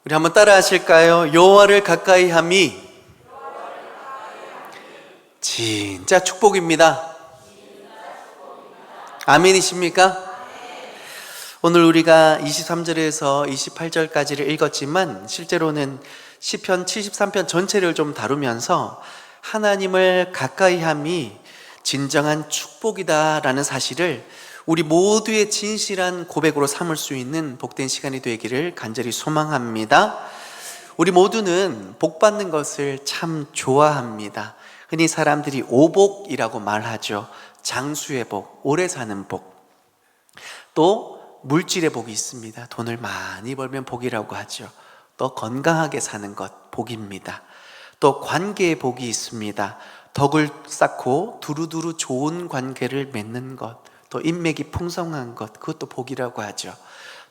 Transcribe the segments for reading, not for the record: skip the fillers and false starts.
우리 한번 따라 하실까요? 여호와를 가까이 함이 진짜 축복입니다. 아멘이십니까? 오늘 우리가 23절에서 28절까지를 읽었지만 실제로는 시편 73편 전체를 좀 다루면서 하나님을 가까이 함이 진정한 축복이다라는 사실을 우리 모두의 진실한 고백으로 삼을 수 있는 복된 시간이 되기를 간절히 소망합니다. 우리 모두는 복 받는 것을 참 좋아합니다. 흔히 사람들이 오복이라고 말하죠. 장수의 복, 오래 사는 복. 또 물질의 복이 있습니다. 돈을 많이 벌면 복이라고 하죠. 또 건강하게 사는 것, 복입니다. 또 관계의 복이 있습니다. 덕을 쌓고 두루두루 좋은 관계를 맺는 것, 또 인맥이 풍성한 것, 그것도 복이라고 하죠.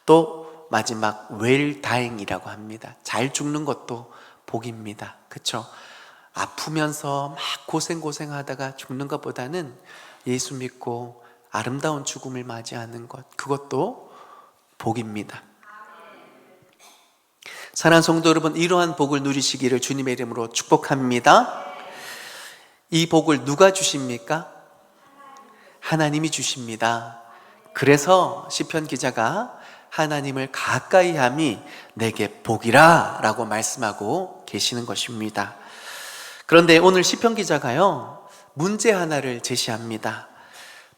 또 마지막 웰다잉이라고 합니다. 잘 죽는 것도 복입니다. 그렇죠? 아프면서 막 고생하다가 죽는 것보다는 예수 믿고 아름다운 죽음을 맞이하는 것, 그것도 복입니다. 사랑하는 성도 여러분, 이러한 복을 누리시기를 주님의 이름으로 축복합니다. 이 복을 누가 주십니까? 하나님이 주십니다. 그래서 시편 기자가 하나님을 가까이 함이 내게 복이라 라고 말씀하고 계시는 것입니다. 그런데 오늘 시편 기자가요, 문제 하나를 제시합니다.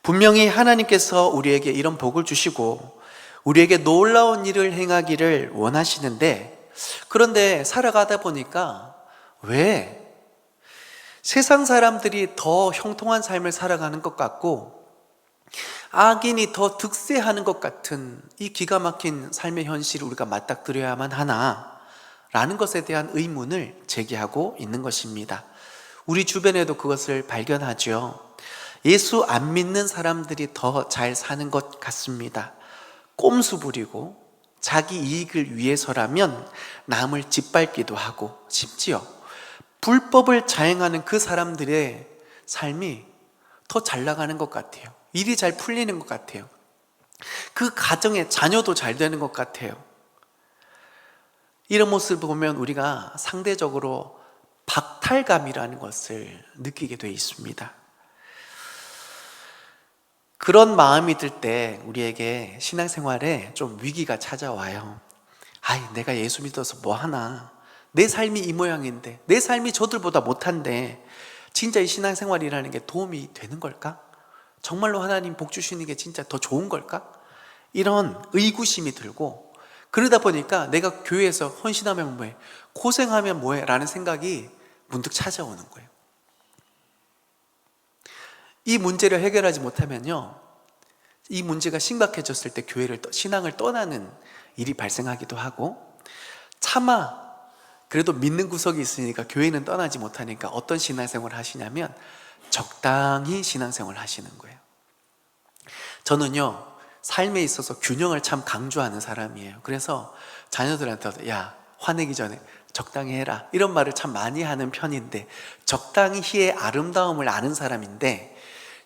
분명히 하나님께서 우리에게 이런 복을 주시고 우리에게 놀라운 일을 행하기를 원하시는데, 그런데 살아가다 보니까 왜 세상 사람들이 더 형통한 삶을 살아가는 것 같고 악인이 더 득세하는 것 같은 이 기가 막힌 삶의 현실을 우리가 맞닥뜨려야만 하나 라는 것에 대한 의문을 제기하고 있는 것입니다. 우리 주변에도 그것을 발견하죠. 예수 안 믿는 사람들이 더 잘 사는 것 같습니다. 꼼수 부리고 자기 이익을 위해서라면 남을 짓밟기도 하고, 심지어 불법을 자행하는 그 사람들의 삶이 더 잘 나가는 것 같아요. 일이 잘 풀리는 것 같아요. 그 가정의 자녀도 잘 되는 것 같아요. 이런 모습을 보면 우리가 상대적으로 박탈감이라는 것을 느끼게 되어 있습니다. 그런 마음이 들 때 우리에게 신앙생활에 좀 위기가 찾아와요. 내가 예수 믿어서 뭐 하나, 내 삶이 이 모양인데, 내 삶이 저들보다 못한데 진짜 이 신앙생활이라는 게 도움이 되는 걸까? 정말로 하나님 복 주시는 게 진짜 더 좋은 걸까? 이런 의구심이 들고, 그러다 보니까 내가 교회에서 헌신하면 뭐해, 고생하면 뭐해 라는 생각이 문득 찾아오는 거예요. 이 문제를 해결하지 못하면요, 이 문제가 심각해졌을 때 신앙을 떠나는 일이 발생하기도 하고, 차마 그래도 믿는 구석이 있으니까 교회는 떠나지 못하니까 어떤 신앙생활을 하시냐면 적당히 신앙생활을 하시는 거예요. 저는요, 삶에 있어서 균형을 참 강조하는 사람이에요. 그래서 자녀들한테도 야, 화내기 전에 적당히 해라, 이런 말을 참 많이 하는 편인데, 적당히의 아름다움을 아는 사람인데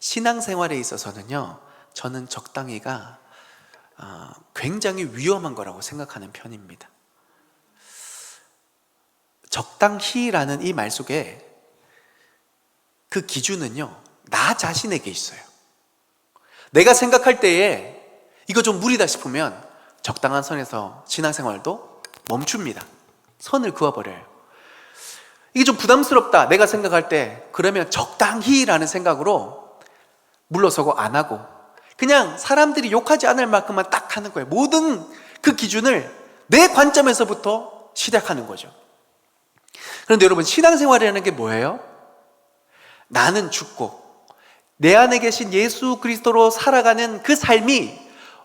신앙생활에 있어서는요, 저는 적당히가 굉장히 위험한 거라고 생각하는 편입니다. 적당히라는 이 말 속에 그 기준은요, 나 자신에게 있어요. 내가 생각할 때에 이거 좀 무리다 싶으면 적당한 선에서 신앙생활도 멈춥니다. 선을 그어버려요. 이게 좀 부담스럽다 내가 생각할 때, 그러면 적당히라는 생각으로 물러서고 안 하고 그냥 사람들이 욕하지 않을 만큼만 딱 하는 거예요. 모든 그 기준을 내 관점에서부터 시작하는 거죠. 그런데 여러분, 신앙생활이라는 게 뭐예요? 나는 죽고 내 안에 계신 예수 그리스도로 살아가는 그 삶이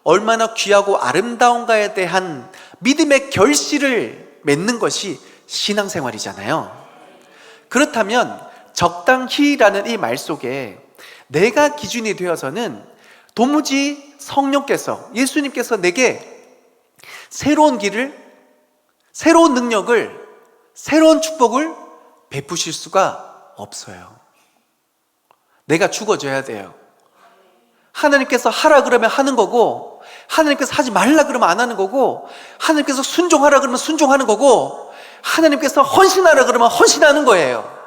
얼마나 귀하고 아름다운가에 대한 믿음의 결실을 맺는 것이 신앙생활이잖아요. 그렇다면 적당히라는 이 말 속에 내가 기준이 되어서는 도무지 성령께서, 예수님께서 내게 새로운 길을, 새로운 능력을, 새로운 축복을 베푸실 수가 없어요. 내가 죽어져야 돼요. 하나님께서 하라 그러면 하는 거고, 하나님께서 하지 말라 그러면 안 하는 거고, 하나님께서 순종하라 그러면 순종하는 거고, 하나님께서 헌신하라 그러면 헌신하는 거예요.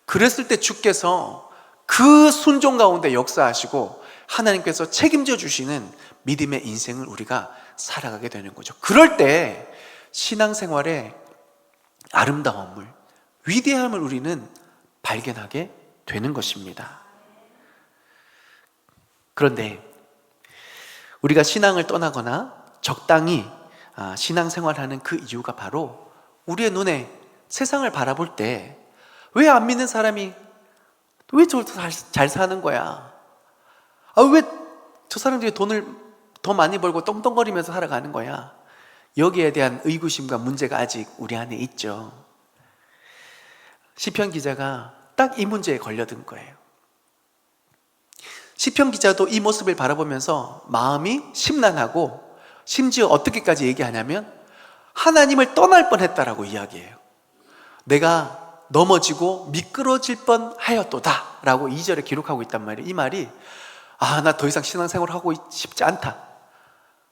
그랬을 때 주께서 그 순종 가운데 역사하시고 하나님께서 책임져 주시는 믿음의 인생을 우리가 살아가게 되는 거죠. 그럴 때 신앙생활의 아름다움을, 위대함을 우리는 발견하게 되는 것입니다. 그런데 우리가 신앙을 떠나거나 적당히 신앙생활하는 그 이유가 바로 우리의 눈에 세상을 바라볼 때 왜 안 믿는 사람이 왜 저렇게 잘 사는 거야? 왜 저 사람들이 돈을 더 많이 벌고 떵떵거리면서 살아가는 거야? 여기에 대한 의구심과 문제가 아직 우리 안에 있죠. 시편 기자가 딱 이 문제에 걸려든 거예요. 시편 기자도 이 모습을 바라보면서 마음이 심란하고, 심지어 어떻게까지 얘기하냐면 하나님을 떠날 뻔했다라고 이야기해요. 내가 넘어지고 미끄러질 뻔하였도다 라고 2절에 기록하고 있단 말이에요. 이 말이 나 더 이상 신앙생활을 하고 싶지 않다,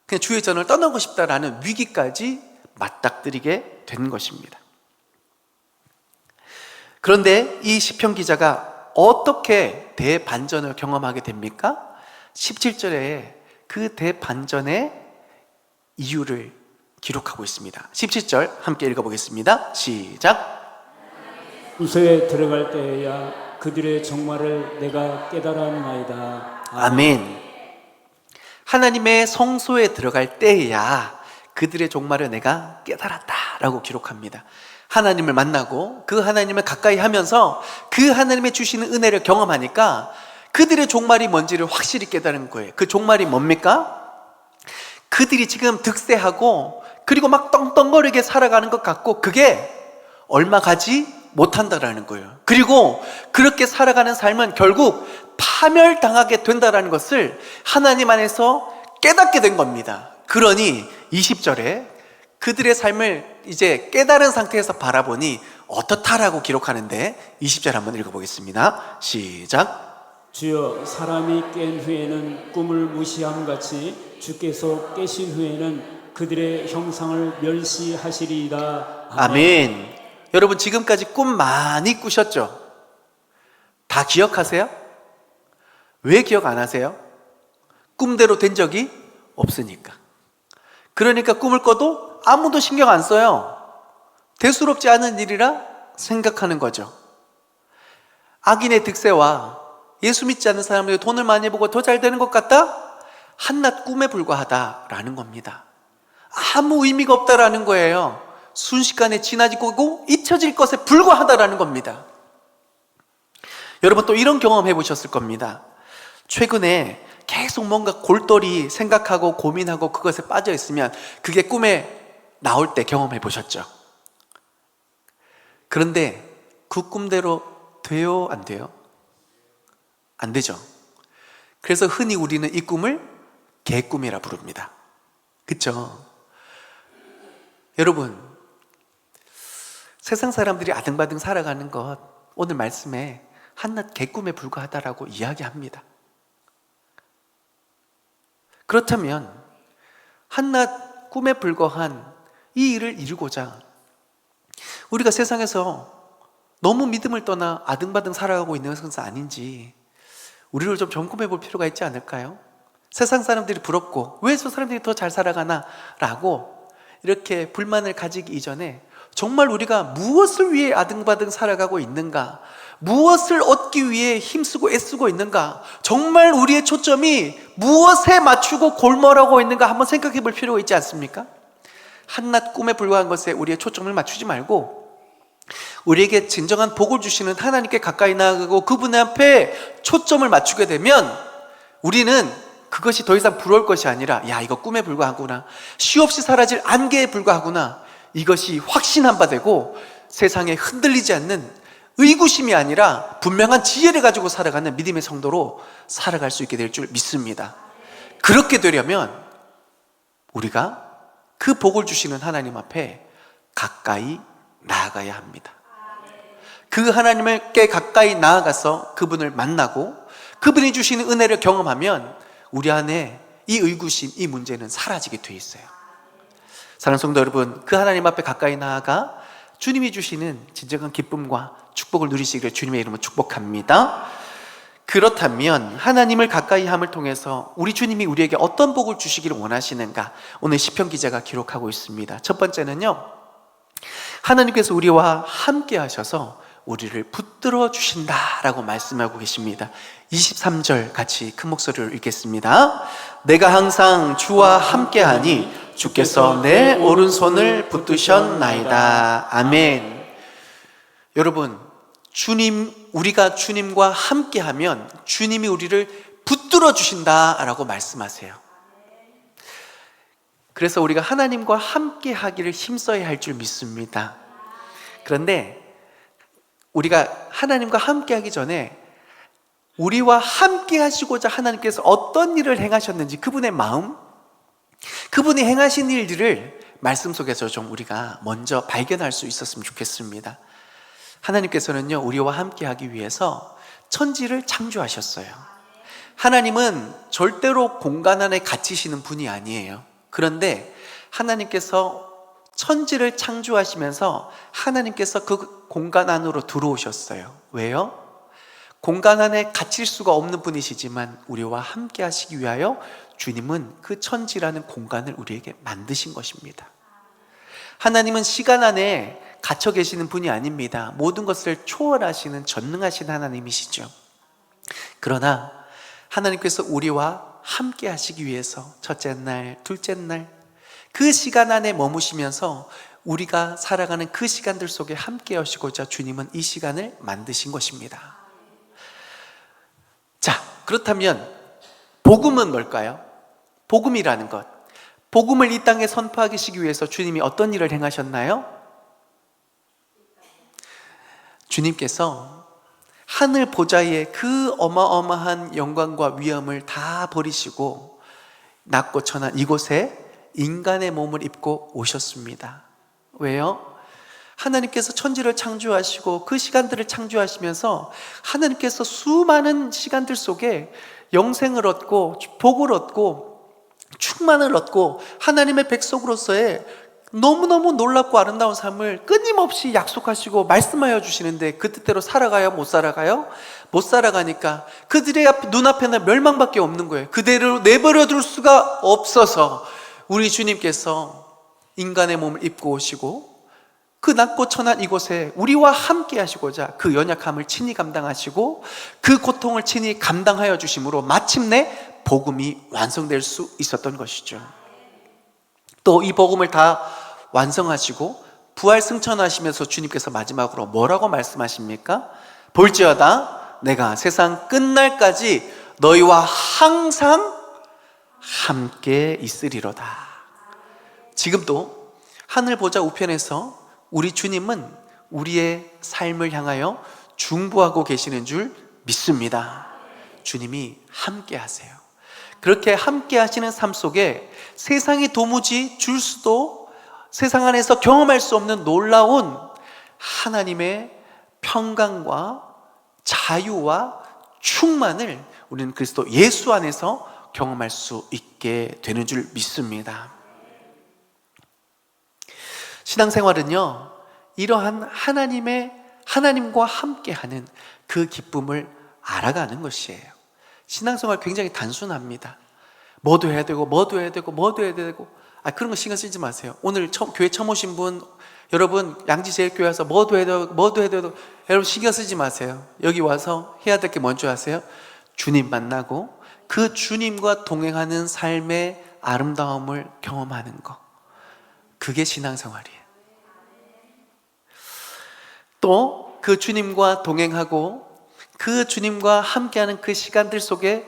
그냥 주의 전을 떠나고 싶다라는 위기까지 맞닥뜨리게 된 것입니다. 그런데 이 시편 기자가 어떻게 대반전을 경험하게 됩니까? 17절에 그 대반전의 이유를 기록하고 있습니다. 17절 함께 읽어보겠습니다. 시작. 성소에 들어갈 때에야 그들의 종말을 내가 깨달았나이다. 아멘. 하나님의 성소에 들어갈 때에야 그들의 종말을 내가 깨달았다라고 기록합니다. 하나님을 만나고 그 하나님을 가까이 하면서 그 하나님의 주시는 은혜를 경험하니까 그들의 종말이 뭔지를 확실히 깨달은 거예요. 그 종말이 뭡니까? 그들이 지금 득세하고 그리고 막 떵떵거리게 살아가는 것 같고 그게 얼마 가지 못한다라는 거예요. 그리고 그렇게 살아가는 삶은 결국 파멸당하게 된다라는 것을 하나님 안에서 깨닫게 된 겁니다. 그러니 20절에 그들의 삶을 이제 깨달은 상태에서 바라보니 어떻다라고 기록하는데 20절 한번 읽어보겠습니다. 시작. 주여, 사람이 깬 후에는 꿈을 무시함같이 주께서 깨신 후에는 그들의 형상을 멸시하시리이다. 아멘. 여러분 지금까지 꿈 많이 꾸셨죠? 다 기억하세요? 왜 기억 안 하세요? 꿈대로 된 적이 없으니까. 그러니까 꿈을 꿔도 아무도 신경 안 써요. 대수롭지 않은 일이라 생각하는 거죠. 악인의 득세와 예수 믿지 않는 사람들이 돈을 많이 보고 더 잘 되는 것 같다? 한낱 꿈에 불과하다라는 겁니다. 아무 의미가 없다라는 거예요. 순식간에 지나치고 잊혀질 것에 불과하다라는 겁니다. 여러분 또 이런 경험 해보셨을 겁니다. 최근에 계속 뭔가 골똘히 생각하고 고민하고 그것에 빠져 있으면 그게 꿈에 나올 때 경험해 보셨죠? 그런데 그 꿈대로 돼요? 안 돼요? 안 되죠. 그래서 흔히 우리는 이 꿈을 개꿈이라 부릅니다. 그렇죠? 여러분 세상 사람들이 아등바등 살아가는 것 오늘 말씀에 한낱 개꿈에 불과하다라고 이야기합니다. 그렇다면 한낱 꿈에 불과한 이 일을 이루고자 우리가 세상에서 너무 믿음을 떠나 아등바등 살아가고 있는 것은 아닌지 우리를 좀 점검해 볼 필요가 있지 않을까요? 세상 사람들이 부럽고 왜 저 사람들이 더 잘 살아가나 라고 이렇게 불만을 가지기 이전에 정말 우리가 무엇을 위해 아등바등 살아가고 있는가, 무엇을 얻기 위해 힘쓰고 애쓰고 있는가, 정말 우리의 초점이 무엇에 맞추고 골몰하고 있는가 한번 생각해 볼 필요가 있지 않습니까? 한낱 꿈에 불과한 것에 우리의 초점을 맞추지 말고 우리에게 진정한 복을 주시는 하나님께 가까이 나아가고 그분 앞에 초점을 맞추게 되면 우리는 그것이 더 이상 부러울 것이 아니라 야 이거 꿈에 불과하구나, 쉬없이 사라질 안개에 불과하구나, 이것이 확신한 바 되고 세상에 흔들리지 않는 의구심이 아니라 분명한 지혜를 가지고 살아가는 믿음의 성도로 살아갈 수 있게 될 줄 믿습니다. 그렇게 되려면 우리가 그 복을 주시는 하나님 앞에 가까이 나아가야 합니다. 그 하나님께 가까이 나아가서 그분을 만나고 그분이 주시는 은혜를 경험하면 우리 안에 이 의구심, 이 문제는 사라지게 돼 있어요. 사랑하는 성도 여러분, 그 하나님 앞에 가까이 나아가 주님이 주시는 진정한 기쁨과 축복을 누리시기를 주님의 이름으로 축복합니다. 그렇다면 하나님을 가까이 함을 통해서 우리 주님이 우리에게 어떤 복을 주시기를 원하시는가? 오늘 시편 기자가 기록하고 있습니다. 첫 번째는요, 하나님께서 우리와 함께 하셔서 우리를 붙들어 주신다라고 말씀하고 계십니다. 23절 같이 큰 목소리로 읽겠습니다. 내가 항상 주와 함께하니 주께서 내 오른손을 붙드셨나이다. 아멘. 여러분, 우리가 주님과 함께하면 주님이 우리를 붙들어 주신다라고 말씀하세요. 그래서 우리가 하나님과 함께하기를 힘써야 할 줄 믿습니다. 그런데 우리가 하나님과 함께하기 전에 우리와 함께 하시고자 하나님께서 어떤 일을 행하셨는지, 그분의 마음, 그분이 행하신 일들을 말씀 속에서 좀 우리가 먼저 발견할 수 있었으면 좋겠습니다. 하나님께서는요, 우리와 함께 하기 위해서 천지를 창조하셨어요. 하나님은 절대로 공간 안에 갇히시는 분이 아니에요. 그런데 하나님께서 천지를 창조하시면서 하나님께서 그 공간 안으로 들어오셨어요. 왜요? 공간 안에 갇힐 수가 없는 분이시지만 우리와 함께 하시기 위하여 주님은 그 천지라는 공간을 우리에게 만드신 것입니다. 하나님은 시간 안에 갇혀 계시는 분이 아닙니다. 모든 것을 초월하시는 전능하신 하나님이시죠. 그러나 하나님께서 우리와 함께 하시기 위해서 첫째 날, 둘째 날, 그 시간 안에 머무시면서 우리가 살아가는 그 시간들 속에 함께 하시고자 주님은 이 시간을 만드신 것입니다. 자, 그렇다면 복음은 뭘까요? 복음이라는 것, 복음을 이 땅에 선포하시기 위해서 주님이 어떤 일을 행하셨나요? 주님께서 하늘 보좌의 그 어마어마한 영광과 위엄을 다 버리시고 낮고 천한 이곳에 인간의 몸을 입고 오셨습니다. 왜요? 하나님께서 천지를 창조하시고 그 시간들을 창조하시면서 하나님께서 수많은 시간들 속에 영생을 얻고 복을 얻고 충만을 얻고 하나님의 백성으로서의 너무너무 놀랍고 아름다운 삶을 끊임없이 약속하시고 말씀하여 주시는데 그 뜻대로 살아가요? 못 살아가요? 못 살아가니까 그들의 눈앞에는 멸망밖에 없는 거예요. 그대로 내버려 둘 수가 없어서 우리 주님께서 인간의 몸을 입고 오시고 그 낮고 천한 이곳에 우리와 함께 하시고자 그 연약함을 친히 감당하시고 그 고통을 친히 감당하여 주심으로 마침내 복음이 완성될 수 있었던 것이죠. 또 이 복음을 다 완성하시고 부활 승천하시면서 주님께서 마지막으로 뭐라고 말씀하십니까? 볼지어다 내가 세상 끝날까지 너희와 항상 함께 있으리로다. 지금도 하늘 보좌 우편에서 우리 주님은 우리의 삶을 향하여 중보하고 계시는 줄 믿습니다. 주님이 함께 하세요. 그렇게 함께 하시는 삶 속에 세상이 도무지 줄 수도, 세상 안에서 경험할 수 없는 놀라운 하나님의 평강과 자유와 충만을 우리는 그리스도 예수 안에서 경험할 수 있게 되는 줄 믿습니다. 신앙생활은요, 이러한 하나님과 함께하는 그 기쁨을 알아가는 것이에요. 신앙생활 굉장히 단순합니다. 뭐도 해야 되고 뭐도 해야 되고 뭐도 해야 되고 그런 거 신경 쓰지 마세요. 오늘 교회 처음 오신 분 여러분 양지제일교회 와서 뭐도 해야 되고 뭐도 해야 되고 여러분 신경 쓰지 마세요. 여기 와서 해야 될 게 뭔지 아세요? 주님 만나고 그 주님과 동행하는 삶의 아름다움을 경험하는 것, 그게 신앙생활이에요. 또 그 주님과 동행하고 그 주님과 함께하는 그 시간들 속에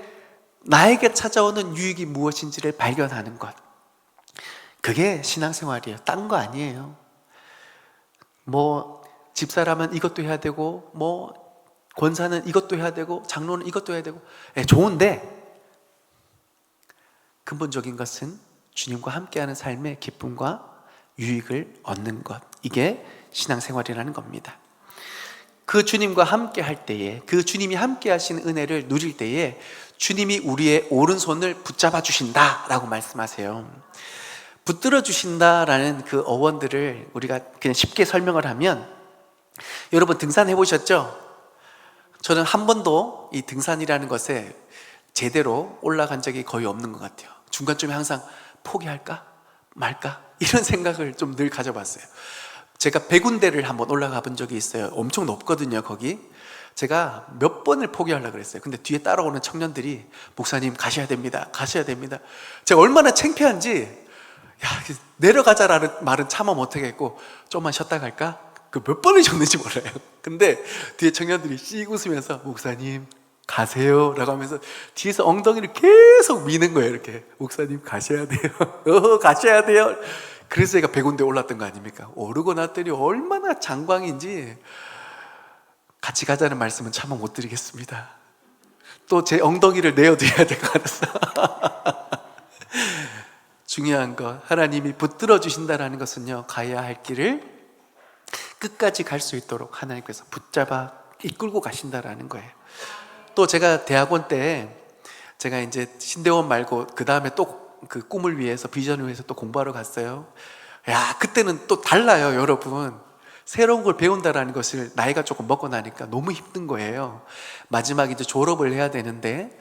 나에게 찾아오는 유익이 무엇인지를 발견하는 것, 그게 신앙생활이에요. 딴 거 아니에요. 뭐 집사라면 이것도 해야 되고 뭐 권사는 이것도 해야 되고 장로는 이것도 해야 되고 좋은데 근본적인 것은 주님과 함께하는 삶의 기쁨과 유익을 얻는 것, 이게 신앙생활이라는 겁니다. 그 주님과 함께 할 때에, 그 주님이 함께 하시는 은혜를 누릴 때에 주님이 우리의 오른손을 붙잡아 주신다라고 말씀하세요. 붙들어 주신다라는 그 어원들을 우리가 그냥 쉽게 설명을 하면, 여러분 등산해 보셨죠? 저는 한 번도 이 등산이라는 것에 제대로 올라간 적이 거의 없는 것 같아요. 중간쯤에 항상 포기할까 말까 이런 생각을 좀 늘 가져봤어요. 제가 100군데를 한번 올라가 본 적이 있어요. 엄청 높거든요. 거기 제가 몇 번을 포기하려고 그랬어요. 근데 뒤에 따라오는 청년들이 목사님 가셔야 됩니다, 가셔야 됩니다. 제가 얼마나 창피한지, 야, 내려가자라는 말은 차마 못하겠고 좀만 쉬었다 갈까? 그 몇 번을 줬는지 몰라요. 근데 뒤에 청년들이 씩 웃으면서 목사님 가세요 라고 하면서 뒤에서 엉덩이를 계속 미는 거예요. 이렇게 목사님 가셔야 돼요. 가셔야 돼요. 그래서 제가 100군데 올랐던 거 아닙니까? 오르고 났더니 얼마나 장광인지 같이 가자는 말씀은 차마 못 드리겠습니다. 또 제 엉덩이를 내어드려야 될 것 같아서. 중요한 것, 하나님이 붙들어 주신다는 것은요, 가야 할 길을 끝까지 갈 수 있도록 하나님께서 붙잡아 이끌고 가신다라는 거예요. 또 제가 대학원 때, 제가 이제 신대원 말고 그 다음에 또 그 꿈을 위해서, 비전을 위해서 또 공부하러 갔어요. 야, 그때는 또 달라요, 여러분. 새로운 걸 배운다라는 것을 나이가 조금 먹고 나니까 너무 힘든 거예요. 마지막에 이제 졸업을 해야 되는데,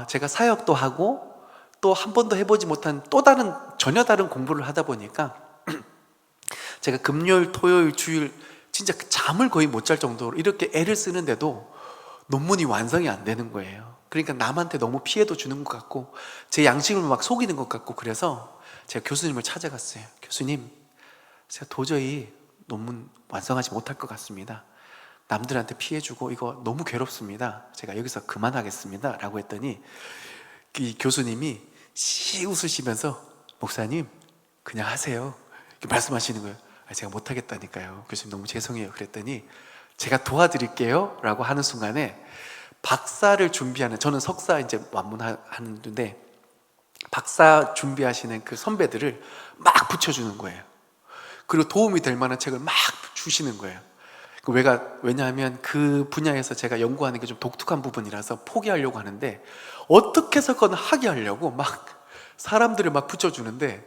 제가 사역도 하고 또 한 번도 해보지 못한 또 다른, 전혀 다른 공부를 하다 보니까 제가 금요일, 토요일, 주일 진짜 잠을 거의 못 잘 정도로 이렇게 애를 쓰는데도 논문이 완성이 안 되는 거예요. 그러니까 남한테 너무 피해도 주는 것 같고 제 양심을 막 속이는 것 같고, 그래서 제가 교수님을 찾아갔어요. 교수님, 제가 도저히 논문 완성하지 못할 것 같습니다. 남들한테 피해주고 이거 너무 괴롭습니다. 제가 여기서 그만하겠습니다 라고 했더니 이 교수님이 씩 웃으시면서 목사님 그냥 하세요 이렇게 말씀하시는 거예요. 제가 못하겠다니까요. 교수님 너무 죄송해요. 그랬더니 제가 도와드릴게요 라고 하는 순간에 박사를 준비하는, 저는 석사 이제 완문하는데 박사 준비하시는 그 선배들을 막 붙여주는 거예요. 그리고 도움이 될 만한 책을 막 주시는 거예요. 왜냐하면 그 분야에서 제가 연구하는 게 좀 독특한 부분이라서 포기하려고 하는데 어떻게 해서건 하게 하려고 막 사람들을 막 붙여주는데,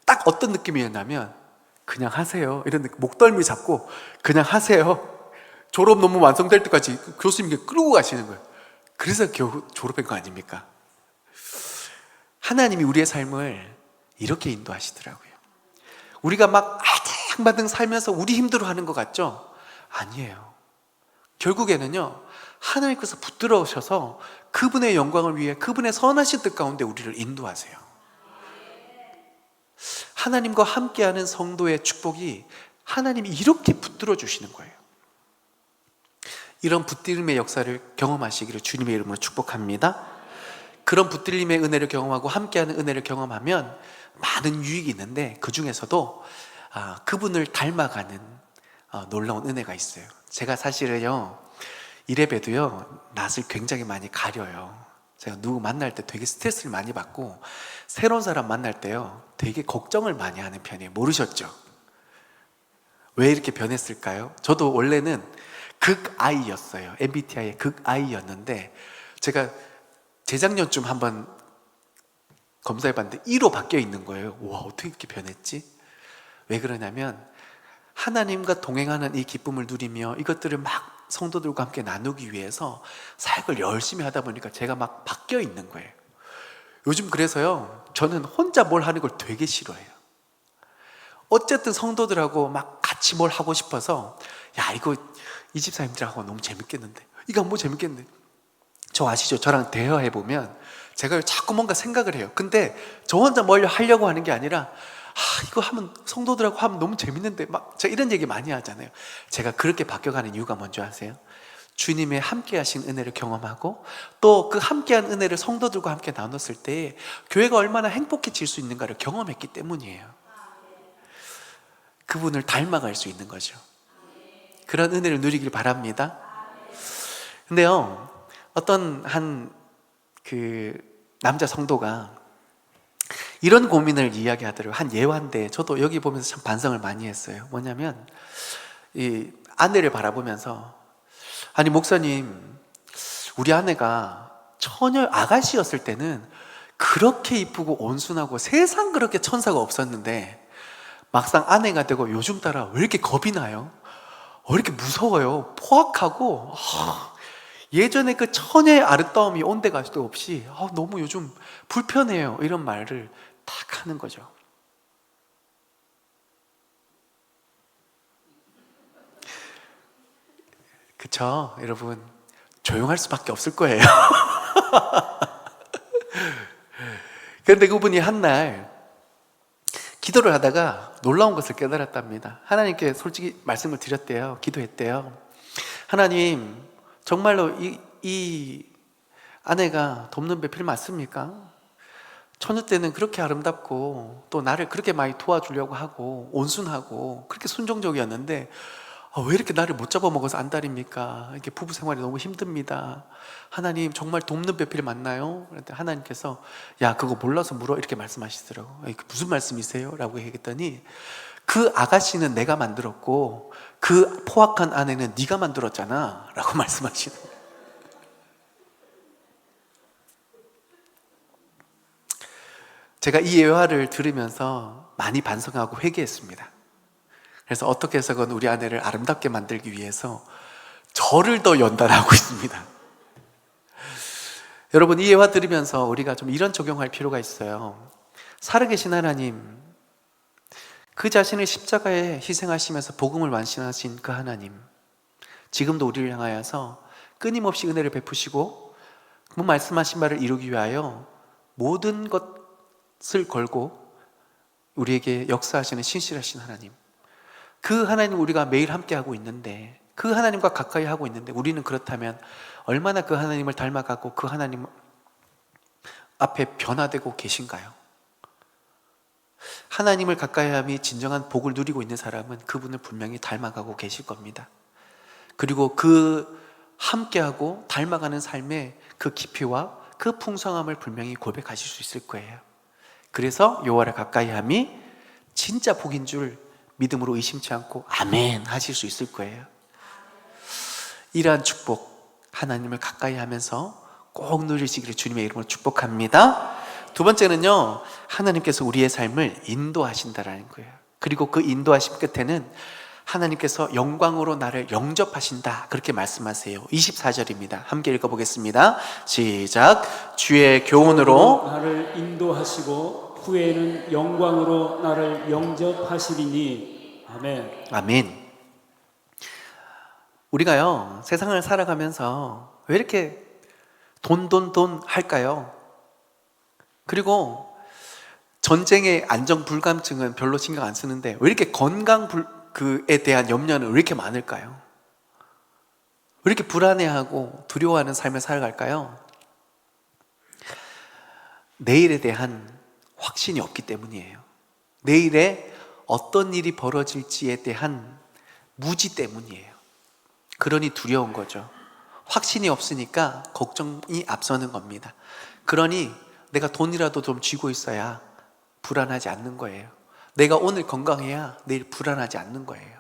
딱 어떤 느낌이었냐면 그냥 하세요 이런 느낌. 목덜미 잡고 그냥 하세요, 졸업 논문 완성될 때까지 교수님께 끌고 가시는 거예요. 그래서 겨우 졸업한 거 아닙니까? 하나님이 우리의 삶을 이렇게 인도하시더라고요. 우리가 막 아등바등 살면서 우리 힘대로 하는 것 같죠? 아니에요. 결국에는요, 하나님께서 붙들어 오셔서 그분의 영광을 위해 그분의 선하신 뜻 가운데 우리를 인도하세요. 하나님과 함께하는 성도의 축복이 하나님이 이렇게 붙들어 주시는 거예요. 이런 붙들림의 역사를 경험하시기를 주님의 이름으로 축복합니다. 그런 붙들림의 은혜를 경험하고 함께하는 은혜를 경험하면 많은 유익이 있는데, 그 중에서도 그분을 닮아가는 놀라운 은혜가 있어요. 제가 사실은요, 이래봬도요 낯을 굉장히 많이 가려요. 제가 누구 만날 때 되게 스트레스를 많이 받고 새로운 사람 만날 때요 되게 걱정을 많이 하는 편이에요. 모르셨죠? 왜 이렇게 변했을까요? 저도 원래는 극아이였어요. MBTI의 극아이였는데 제가 재작년쯤 한번 검사해봤는데 E로 바뀌어 있는 거예요. 와, 어떻게 이렇게 변했지? 왜 그러냐면 하나님과 동행하는 이 기쁨을 누리며 이것들을 막 성도들과 함께 나누기 위해서 사역을 열심히 하다 보니까 제가 막 바뀌어 있는 거예요. 요즘 그래서요 저는 혼자 뭘 하는 걸 되게 싫어해요. 어쨌든 성도들하고 막 같이 뭘 하고 싶어서, 야, 이거 이 집사님들하고 너무 재밌겠는데, 이거 뭐 재밌겠는데. 저 아시죠? 저랑 대화해보면 제가 자꾸 뭔가 생각을 해요. 근데 저 혼자 뭘 하려고 하는 게 아니라 이거 하면 성도들하고 하면 너무 재밌는데, 막 제가 이런 얘기 많이 하잖아요. 제가 그렇게 바뀌어가는 이유가 뭔지 아세요? 주님의 함께 하신 은혜를 경험하고 또 그 함께한 은혜를 성도들과 함께 나눴을 때 교회가 얼마나 행복해질 수 있는가를 경험했기 때문이에요. 그분을 닮아갈 수 있는 거죠. 그런 은혜를 누리길 바랍니다. 근데요, 어떤 그 남자 성도가 이런 고민을 이야기하더라고요. 한 예화인데 저도 여기 보면서 참 반성을 많이 했어요. 뭐냐면 아내를 바라보면서, 아니 목사님, 우리 아내가 처녀 아가씨였을 때는 그렇게 이쁘고 온순하고 세상 그렇게 천사가 없었는데 막상 아내가 되고 요즘 따라 왜 이렇게 겁이 나요? 왜 이렇게 무서워요? 포악하고 예전에 그 처녀의 아름다움이 온데 갈 수도 없이 너무 요즘 불편해요, 이런 말을 탁 하는 거죠. 그쵸 여러분, 조용할 수밖에 없을 거예요. 그런데 그분이 한날 기도를 하다가 놀라운 것을 깨달았답니다. 하나님께 솔직히 말씀을 드렸대요. 기도했대요. 하나님, 정말로 이 아내가 돕는 배필 맞습니까? 처녀 때는 그렇게 아름답고 또 나를 그렇게 많이 도와주려고 하고 온순하고 그렇게 순종적이었는데 왜 이렇게 나를 못 잡아먹어서 안달입니까? 이렇게 부부 생활이 너무 힘듭니다. 하나님, 정말 돕는 배필 맞나요? 그랬더니 하나님께서 야, 그거 몰라서 물어, 이렇게 말씀하시더라고. 무슨 말씀이세요? 라고 얘기했더니 그 아가씨는 내가 만들었고 그 포악한 아내는 네가 만들었잖아 라고 말씀하시는 거예요. 제가 이 예화를 들으면서 많이 반성하고 회개했습니다. 그래서 어떻게 해서건 우리 아내를 아름답게 만들기 위해서 저를 더 연단하고 있습니다. 여러분, 이 예화 들으면서 우리가 좀 이런 적용할 필요가 있어요. 살아계신 하나님, 그 자신을 십자가에 희생하시면서 복음을 완신하신 그 하나님, 지금도 우리를 향하여서 끊임없이 은혜를 베푸시고 그 말씀하신 바를 이루기 위하여 모든 것을 걸고 우리에게 역사하시는 신실하신 하나님, 그 하나님 우리가 매일 함께하고 있는데, 그 하나님과 가까이 하고 있는데 우리는 그렇다면 얼마나 그 하나님을 닮아가고 그 하나님 앞에 변화되고 계신가요? 하나님을 가까이함이 진정한 복을 누리고 있는 사람은 그분을 분명히 닮아가고 계실 겁니다. 그리고 그 함께하고 닮아가는 삶의 그 깊이와 그 풍성함을 분명히 고백하실 수 있을 거예요. 그래서 여호와를 가까이함이 진짜 복인 줄 믿음으로 의심치 않고 아멘 하실 수 있을 거예요. 이러한 축복, 하나님을 가까이 하면서 꼭 누리시기를 주님의 이름으로 축복합니다. 두 번째는요, 하나님께서 우리의 삶을 인도하신다라는 거예요. 그리고 그 인도하심 끝에는 하나님께서 영광으로 나를 영접하신다, 그렇게 말씀하세요. 24절입니다. 함께 읽어보겠습니다. 시작. 주의 교훈으로 나를 인도하시고 후에는 영광으로 나를 영접하시리니. 아멘. 아멘. 우리가요, 세상을 살아가면서 왜 이렇게 돈 할까요? 그리고 전쟁의 안정 불감증은 별로 신경 안 쓰는데 왜 이렇게 그에 대한 염려는 왜 이렇게 많을까요? 왜 이렇게 불안해하고 두려워하는 삶을 살아갈까요? 내일에 대한 확신이 없기 때문이에요. 내일에 어떤 일이 벌어질지에 대한 무지 때문이에요. 그러니 두려운 거죠. 확신이 없으니까 걱정이 앞서는 겁니다. 그러니 내가 돈이라도 좀 쥐고 있어야 불안하지 않는 거예요. 내가 오늘 건강해야 내일 불안하지 않는 거예요.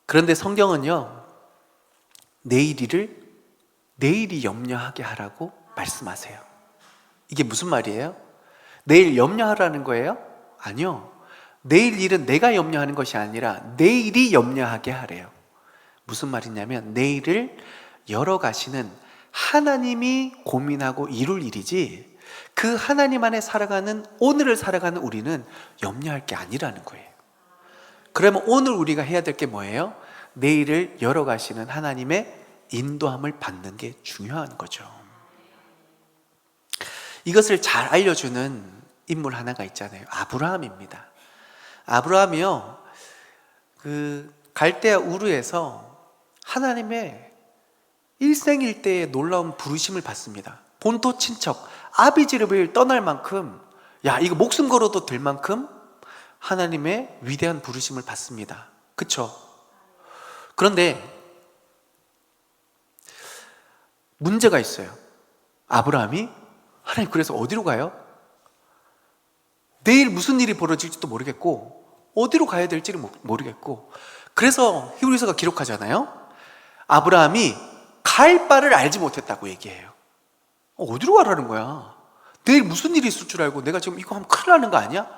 그런데 성경은요, 내일이 염려하게 하라고 말씀하세요. 이게 무슨 말이에요? 내일 염려하라는 거예요? 아니요. 내일 일은 내가 염려하는 것이 아니라 내일이 염려하게 하래요. 무슨 말이냐면 내일을 열어가시는 하나님이 고민하고 이룰 일이지, 그 하나님 안에 살아가는 오늘을 살아가는 우리는 염려할 게 아니라는 거예요. 그러면 오늘 우리가 해야 될 게 뭐예요? 내일을 열어가시는 하나님의 인도함을 받는 게 중요한 거죠. 이것을 잘 알려주는 인물 하나가 있잖아요. 아브라함입니다. 아브라함이요, 그 갈대아 우르에서 하나님의 일생일대의 놀라운 부르심을 받습니다. 본토 친척 아비지르를 떠날 만큼, 야, 이거 목숨 걸어도 될 만큼 하나님의 위대한 부르심을 받습니다. 그쵸? 그런데 문제가 있어요. 아브라함이 하나님, 그래서 어디로 가요? 내일 무슨 일이 벌어질지도 모르겠고 어디로 가야 될지를 모르겠고, 그래서 히브리서가 기록하잖아요. 아브라함이 갈 바를 알지 못했다고 얘기해요. 어디로 가라는 거야? 내일 무슨 일이 있을 줄 알고 내가 지금 이거 하면 큰일 나는 거 아니야?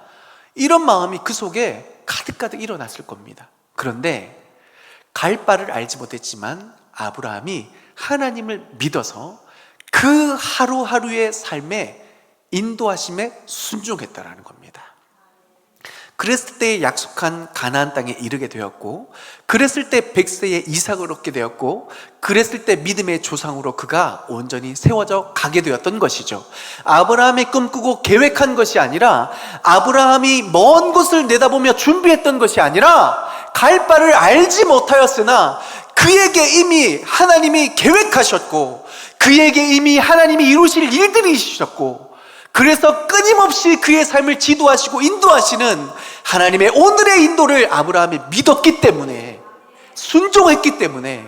이런 마음이 그 속에 가득가득 일어났을 겁니다. 그런데 갈 바를 알지 못했지만 아브라함이 하나님을 믿어서 그 하루하루의 삶에 인도하심에 순종했다라는 겁니다. 그랬을 때 약속한 가나안 땅에 이르게 되었고, 그랬을 때 100세의 이삭을 얻게 되었고, 그랬을 때 믿음의 조상으로 그가 온전히 세워져 가게 되었던 것이죠. 아브라함이 꿈꾸고 계획한 것이 아니라, 아브라함이 먼 곳을 내다보며 준비했던 것이 아니라, 갈 바를 알지 못하였으나 그에게 이미 하나님이 계획하셨고, 그에게 이미 하나님이 이루실 일들이 있으셨고, 그래서 끊임없이 그의 삶을 지도하시고 인도하시는 하나님의 오늘의 인도를 아브라함이 믿었기 때문에, 순종했기 때문에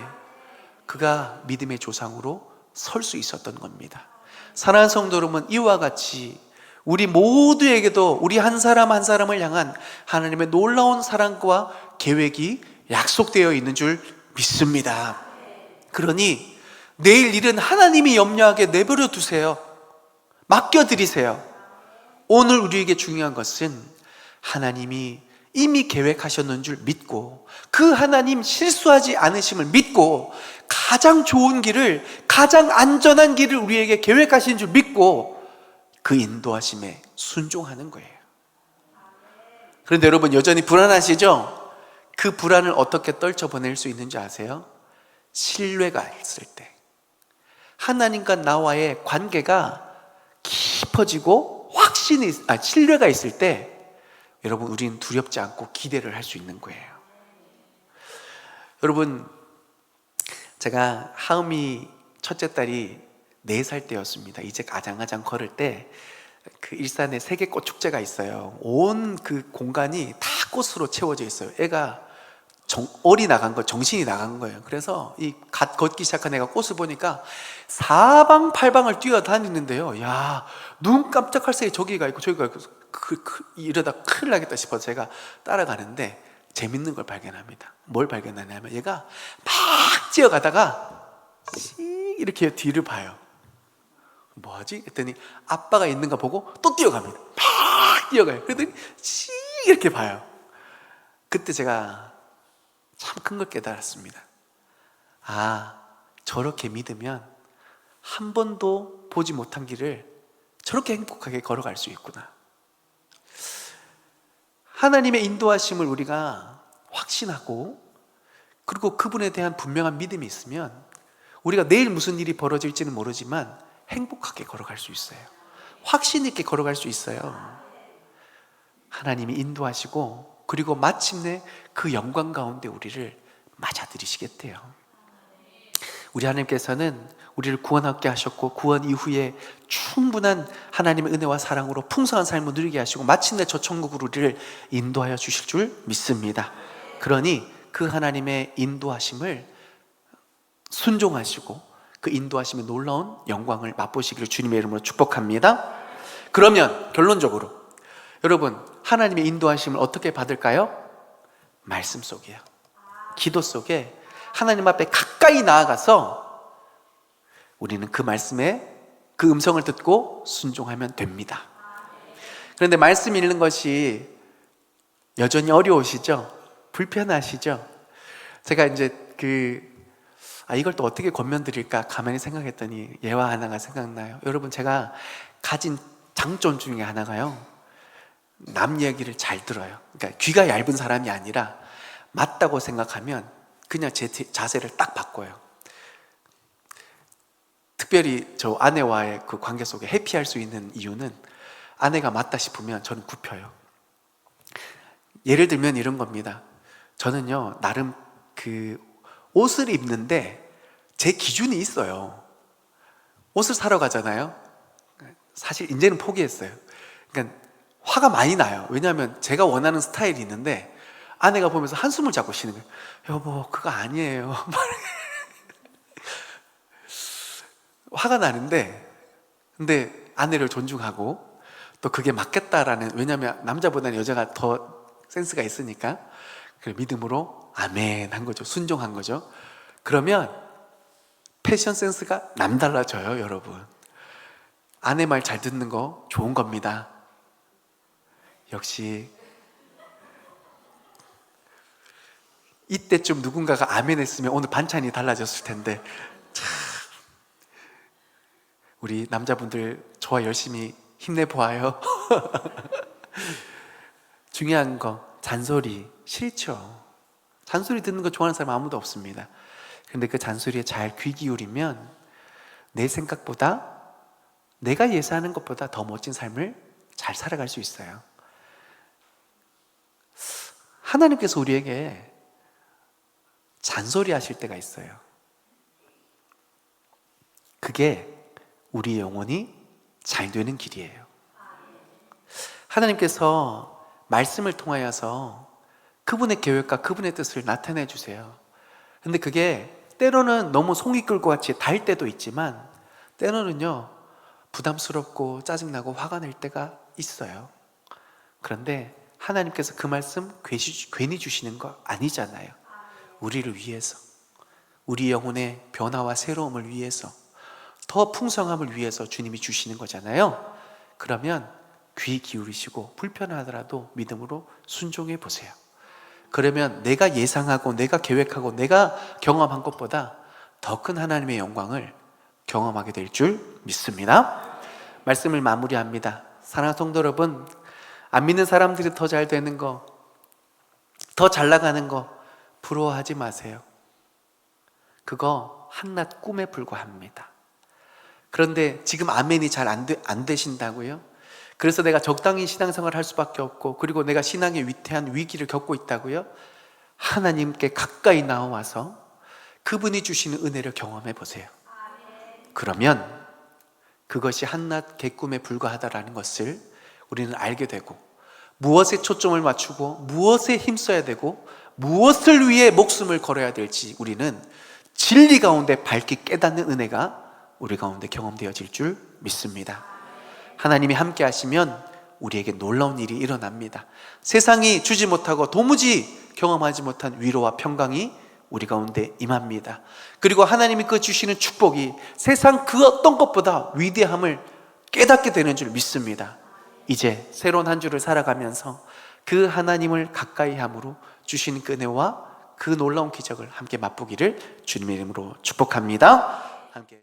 그가 믿음의 조상으로 설 수 있었던 겁니다. 사랑하는 성도 여러분, 이와 같이 우리 모두에게도 우리 한 사람 한 사람을 향한 하나님의 놀라운 사랑과 계획이 약속되어 있는 줄 믿습니다. 그러니 내일 일은 하나님이 염려하게 내버려 두세요. 맡겨드리세요. 오늘 우리에게 중요한 것은 하나님이 이미 계획하셨는 줄 믿고, 그 하나님 실수하지 않으심을 믿고, 가장 좋은 길을, 가장 안전한 길을 우리에게 계획하신 줄 믿고 그 인도하심에 순종하는 거예요. 그런데 여러분, 여전히 불안하시죠? 그 불안을 어떻게 떨쳐보낼 수 있는지 아세요? 신뢰가 있을 때, 하나님과 나와의 관계가 깊어지고 신뢰가 있을 때, 여러분, 우리는 두렵지 않고 기대를 할 수 있는 거예요. 여러분, 제가 하음이 첫째 딸이 4살 때였습니다. 이제 아장아장 걸을 때, 그 일산에 세계꽃 축제가 있어요. 온 그 공간이 다 꽃으로 채워져 있어요. 애가 얼이 나간 거, 정신이 나간 거예요. 그래서 이 갓 걷기 시작한 애가 꽃을 보니까 사방팔방을 뛰어다니는데요. 야, 눈 깜짝할 새에 저기가 있고 저기가 있고, 이러다 큰일 나겠다 싶어서 제가 따라가는데 재밌는 걸 발견합니다. 뭘 발견하냐면, 얘가 막 뛰어가다가 이렇게 뒤를 봐요. 뭐하지? 했더니 아빠가 있는 거 보고 또 뛰어갑니다. 막 뛰어가요. 그랬더니 이렇게 봐요. 그때 제가 참 큰 걸 깨달았습니다. 아, 저렇게 믿으면 한 번도 보지 못한 길을 저렇게 행복하게 걸어갈 수 있구나. 하나님의 인도하심을 우리가 확신하고, 그리고 그분에 대한 분명한 믿음이 있으면 우리가 내일 무슨 일이 벌어질지는 모르지만 행복하게 걸어갈 수 있어요. 확신 있게 걸어갈 수 있어요. 하나님이 인도하시고, 그리고 마침내 그 영광 가운데 우리를 맞아들이시겠대요. 우리 하나님께서는 우리를 구원하게 하셨고, 구원 이후에 충분한 하나님의 은혜와 사랑으로 풍성한 삶을 누리게 하시고, 마침내 저 천국으로 우리를 인도하여 주실 줄 믿습니다. 그러니 그 하나님의 인도하심을 순종하시고 그 인도하심의 놀라운 영광을 맛보시기를 주님의 이름으로 축복합니다. 그러면 결론적으로 여러분, 하나님의 인도하심을 어떻게 받을까요? 말씀 속이에요. 기도 속에 하나님 앞에 가까이 나아가서 우리는 그 말씀에 그 음성을 듣고 순종하면 됩니다. 그런데 말씀 읽는 것이 여전히 어려우시죠? 불편하시죠? 제가 이제 이걸 또 어떻게 권면드릴까 가만히 생각했더니 예화 하나가 생각나요. 여러분, 제가 가진 장점 중에 하나가요, 남 얘기를 잘 들어요. 그러니까 귀가 얇은 사람이 아니라 맞다고 생각하면 그냥 제 자세를 딱 바꿔요. 특별히 저 아내와의 그 관계 속에 해피할 수 있는 이유는, 아내가 맞다 싶으면 저는 굽혀요. 예를 들면 이런 겁니다. 저는요, 나름 옷을 입는데 제 기준이 있어요. 옷을 사러 가잖아요. 사실 이제는 포기했어요. 그러니까 화가 많이 나요. 왜냐하면 제가 원하는 스타일이 있는데 아내가 보면서 한숨을 자꾸 쉬는 거예요. 여보, 그거 아니에요. 화가 나는데, 근데 아내를 존중하고, 또 그게 맞겠다라는, 왜냐하면 남자보다는 여자가 더 센스가 있으니까 그 믿음으로 아멘 한 거죠. 순종한 거죠. 그러면 패션 센스가 남달라져요, 여러분. 아내 말 잘 듣는 거 좋은 겁니다. 역시 이때쯤 누군가가 아멘 했으면 오늘 반찬이 달라졌을 텐데, 참, 우리 남자분들 저와 열심히 힘내보아요. 중요한 거, 잔소리 싫죠. 잔소리 듣는 거 좋아하는 사람 아무도 없습니다. 근데 그 잔소리에 잘 귀 기울이면 내 생각보다, 내가 예상하는 것보다 더 멋진 삶을 잘 살아갈 수 있어요. 하나님께서 우리에게 잔소리 하실 때가 있어요. 그게 우리 영혼이 잘 되는 길이에요. 하나님께서 말씀을 통하여서 그분의 계획과 그분의 뜻을 나타내 주세요. 근데 그게 때로는 너무 송이 끌고 같이 달 때도 있지만, 때로는요 부담스럽고 짜증나고 화가 날 때가 있어요. 그런데 하나님께서 그 말씀 괜히 주시는 거 아니잖아요. 우리를 위해서, 우리 영혼의 변화와 새로움을 위해서, 더 풍성함을 위해서 주님이 주시는 거잖아요. 그러면 귀 기울이시고 불편하더라도 믿음으로 순종해 보세요. 그러면 내가 예상하고 내가 계획하고 내가 경험한 것보다 더 큰 하나님의 영광을 경험하게 될 줄 믿습니다. 말씀을 마무리합니다. 사랑하는 성도 여러분, 안 믿는 사람들이 더 잘 되는 거, 더 잘 나가는 거 부러워하지 마세요. 그거 한낱 꿈에 불과합니다. 그런데 지금 아멘이 잘 안 되신다고요? 그래서 내가 적당히 신앙생활을 할 수밖에 없고, 그리고 내가 신앙의 위태한 위기를 겪고 있다고요? 하나님께 가까이 나와서 그분이 주시는 은혜를 경험해 보세요. 그러면 그것이 한낱 개꿈에 불과하다라는 것을 우리는 알게 되고, 무엇에 초점을 맞추고 무엇에 힘써야 되고 무엇을 위해 목숨을 걸어야 될지 우리는 진리 가운데 밝게 깨닫는 은혜가 우리 가운데 경험되어질 줄 믿습니다. 하나님이 함께 하시면 우리에게 놀라운 일이 일어납니다. 세상이 주지 못하고 도무지 경험하지 못한 위로와 평강이 우리 가운데 임합니다. 그리고 하나님이 그 주시는 축복이 세상 그 어떤 것보다 위대함을 깨닫게 되는 줄 믿습니다. 이제 새로운 한 주를 살아가면서 그 하나님을 가까이 함으로 주시는 그 은혜와 그 놀라운 기적을 함께 맛보기를 주님의 이름으로 축복합니다. 함께